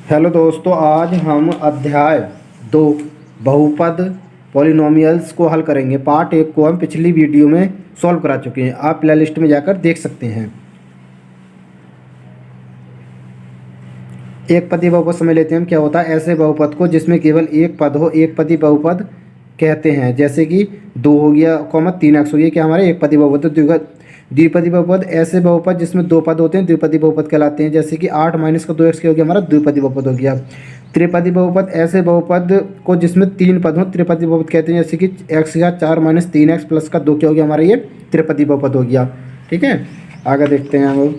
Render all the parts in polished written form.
Hello दोस्तों, आज हम अध्याय 2 बहुपद पॉलिनोमियल्स को हल करेंगे। पार्ट 1 को हम पिछली वीडियो में सॉल्व करा चुके हैं। आप प्लेलिस्ट में जाकर देख सकते हैं। एक पदी बहुपद समझ लेते हैं हम क्या होता है। ऐसे बहुपद को जिसमें केवल एक पद हो एक पदी बहुपद कहते हैं। जैसे कि 2 हो गया, 3x हो गया, क्या हमारे एक पदी बहुपद। द्विपदी बहुपद ऐसे बहुपद जिसमें 2 पद होते हैं द्विपदी बहुपद कहलाते हैं। जैसे कि 8 - का 2x क्या हो गया, हमारा द्विपदी बहुपद हो गया। त्रिपदी बहुपद ऐसे बहुपद को जिसमें 3 पद हो त्रिपदी बहुपद कहते हैं। जैसे कि x का 4 - 3x प्लस का 2 क्या हो गया, हमारा ये त्रिपदी बहुपद हो गया। ठीक है, आगे देखते हैं हम।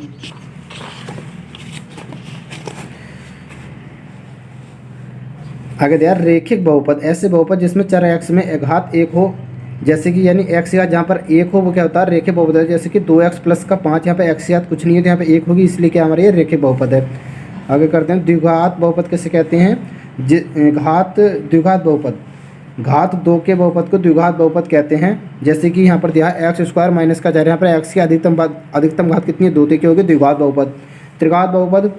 आगे दिया रेखिक बहुपद ऐसे बहुपद जिसमें चर x में घात 1 हो। जैसे कि यानी x घात जहाँ पर 1 हो वो क्या होता है, रेखिक बहुपद है। जैसे कि 2x प्लस का 5, यहाँ पे x घात कुछ नहीं है तो यहाँ पे 1 होगी, इसलिए क्या हमारे ये रेखिक बहुपद है। आगे करते हैं द्विघात बहुपद किसे कहते हैं। द्विघात बहुपद घात 2 के बहुपद को द्विघात बहुपद कहते हैं। जैसे कि यहाँ पर दिया है x² - का 4, यहाँ पर x की अधिकतम घात कितनी है, 2, तो क्या होगी द्विघात बहुपद। त्रिघात बहुपद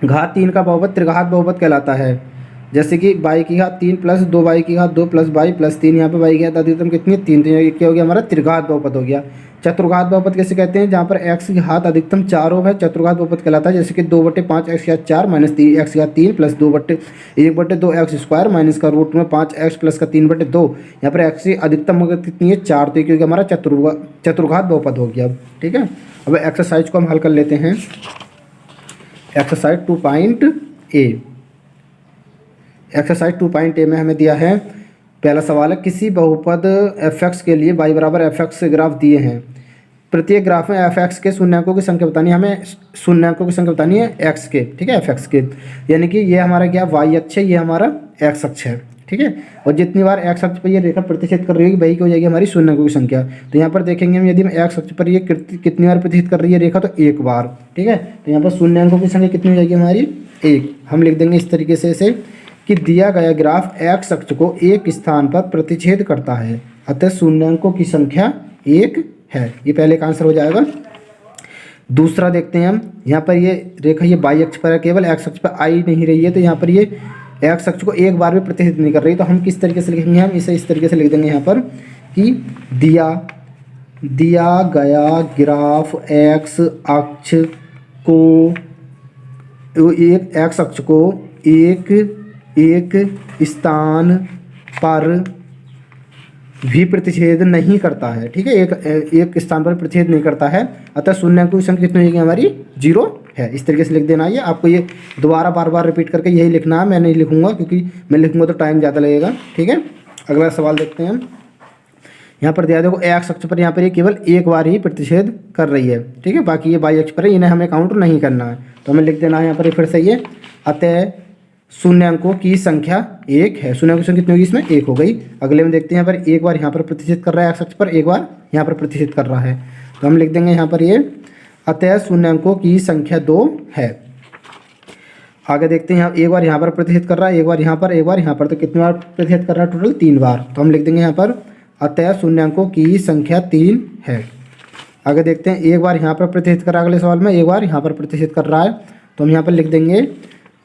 घात 3 का बहुपद त्रिघात बहुपद कहलाता है। जैसे कि y की घात 3 प्लस 2y की घात 2 प्लस y प्लस 3, यहाँ पे y की घात अधिकतम कितनी है, 3, तो ये क्या हो गया हमारा त्रिघात बहुपद हो गया। चतुर्घात बहुपद कैसे कहते हैं, जहाँ पर x की घात अधिकतम 4 हो, है चतुर्घात बहुपद कहलाता है। जैसे कि 2/5 x की घात 4 - 3 x की घात 3 प्लस 1/2 x² माइनस का रूट में 5x प्लस का 3/2, यहाँ पर x की अधिकतम कितनी है 4, तो क्योंकि हमारा चतुर्घात बहुपद हो गया। ठीक है, अब एक्सरसाइज को हम हल कर लेते हैं। एक्सरसाइज 2.a एक्सरसाइज 2.a में हमें दिया है, पहला सवाल है किसी बहुपद f(x) के लिए y बराबर f(x) ग्राफ दिए हैं। प्रत्येक ग्राफ में f(x) के शून्यांकों की संख्या बतानी है, हमें शून्यांकों की संख्या बतानी है x के। ठीक है, f(x) के यानी कि ये हमारा क्या y अक्ष है, ये हमारा x अक्ष है। ठीक है, और जितनी बार x अक्ष पर ये रेखा प्रतिच्छेद कर रही होगी वही क्या हो जाएगी हमारी शून्यांकों की संख्या। तो यहाँ पर देखेंगे हम, यदि x अक्ष पर ये कितनी बार प्रतिच्छेद कर रही है रेखा, तो एक बार। ठीक है, तो यहाँ पर शून्यांकों की संख्या कितनी हो जाएगी हमारी 1। हम लिख देंगे इस तरीके से इसे कि दिया गया ग्राफ x अक्ष को एक स्थान पर प्रतिच्छेद करता है, अतः शून्यांकों की संख्या 1 है। ये पहले का आंसर हो जाएगा। दूसरा देखते हैं हम, यहाँ पर ये रेखा ये y अक्ष पर है, केवल x अक्ष पर आई नहीं रही है, तो यहाँ पर ये x अक्ष को एक बार भी प्रतिच्छेद नहीं कर रही। तो हम किस तरीके से लिखेंगे, हम इसे इस तरीके से लिख देंगे यहाँ पर कि दिया गया ग्राफ x अक्ष को एक स्थान पर भी प्रतिच्छेद नहीं करता है। ठीक है, एक स्थान पर प्रतिच्छेद नहीं करता है, अतः शून्यांकों की संख्या कितनी होगी हमारी 0 है। इस तरीके से लिख देना है। आपको ये दोबारा बार बार रिपीट करके यही लिखना है, मैं नहीं लिखूंगा क्योंकि मैं लिखूंगा तो टाइम ज़्यादा लगेगा। ठीक है, अगला सवाल देखते हैं हम। यहाँ पर दिया देखो x अक्ष पर यहाँ पर ये केवल एक बार ही प्रतिच्छेद कर रही है। ठीक है, बाकी ये y अक्ष पर है, इन्हें हमें काउंट नहीं करना है, तो हमें लिख देना है यहाँ पर फिर से ये, अतः शून्यांकों की संख्या 1 है। शून्यांकों की संख्या कितनी होगी, इसमें 1 हो गई। अगले में देखते हैं, यहाँ पर एक बार यहाँ पर प्रतिच्छेद कर रहा है x अक्ष पर, एक बार यहाँ पर प्रतिच्छेद कर रहा है, तो हम लिख देंगे यहाँ पर ये, अतः शून्यांकों की संख्या 2 है। आगे देखते हैं, यहाँ एक बार यहाँ पर प्रतिच्छेद कर रहा है, एक बार यहाँ पर, एक बार यहाँ पर, तो कितनी बार प्रतिच्छेद कर रहा है, टोटल 3 बार। तो हम लिख देंगे यहाँ पर अतः शून्यांकों की संख्या 3 है। आगे देखते हैं, एक बार यहाँ पर प्रतिच्छेद कर रहा है, अगले सवाल में एक बार यहाँ पर प्रतिच्छेद कर रहा है, तो हम यहाँ पर लिख देंगे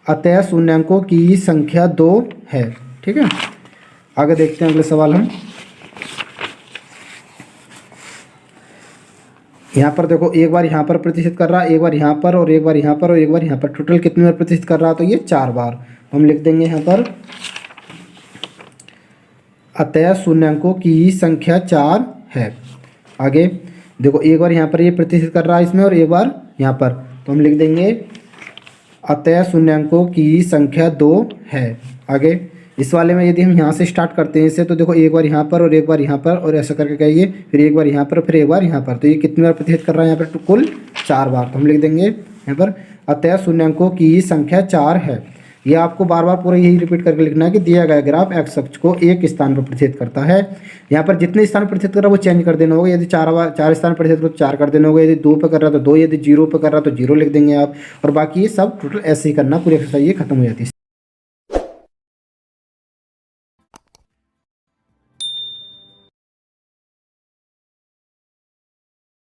अतः शून्यांकों की संख्या 2 है। ठीक है, आगे देखते हैं अगले सवाल हम। यहाँ पर देखो एक बार यहाँ पर प्रतिच्छेद कर रहा है, एक बार यहाँ पर, और एक बार यहाँ पर, और एक बार यहाँ पर, टोटल कितनी बार प्रतिच्छेद कर रहा है, तो ये 4 बार। हम लिख देंगे यहाँ पर अतः शून्यांकों की संख्या 4 है। आगे देखो एक बार यहाँ पर ये प्रतिच्छेद कर रहा है इसमें, और एक बार यहाँ पर, तो हम लिख देंगे अतः शून्यांकों की संख्या 2 है। आगे इस वाले में यदि हम यहाँ से स्टार्ट करते हैं इसे, तो देखो एक बार यहाँ पर और एक बार यहाँ पर, और ऐसा करके कहिए, फिर एक बार यहाँ पर, फिर एक बार यहाँ पर, तो ये कितनी बार प्रतिच्छेद कर रहा है यहाँ पर, कुल 4 बार। तो हम लिख देंगे यहाँ पर अतः शून्यांकों की संख्या 4 है। ये आपको बार बार पूरा यही रिपीट करके लिखना है कि दिया गया ग्राफ x अक्ष को एक स्थान पर प्रतिच्छेद करता है। यहाँ पर जितने स्थान पर प्रतिच्छेद कर रहा है वो चेंज कर देना होगा। यदि 4 स्थान पर प्रतिच्छेद तो 4 कर देना होगा, यदि 2 पर कर रहा तो 2, यदि 0 पर कर रहा तो 0 लिख देंगे आप, और बाकी ये सब टोटल ऐसे ही करना, पूरी एक्सरसाइज ये खत्म हो जाती है।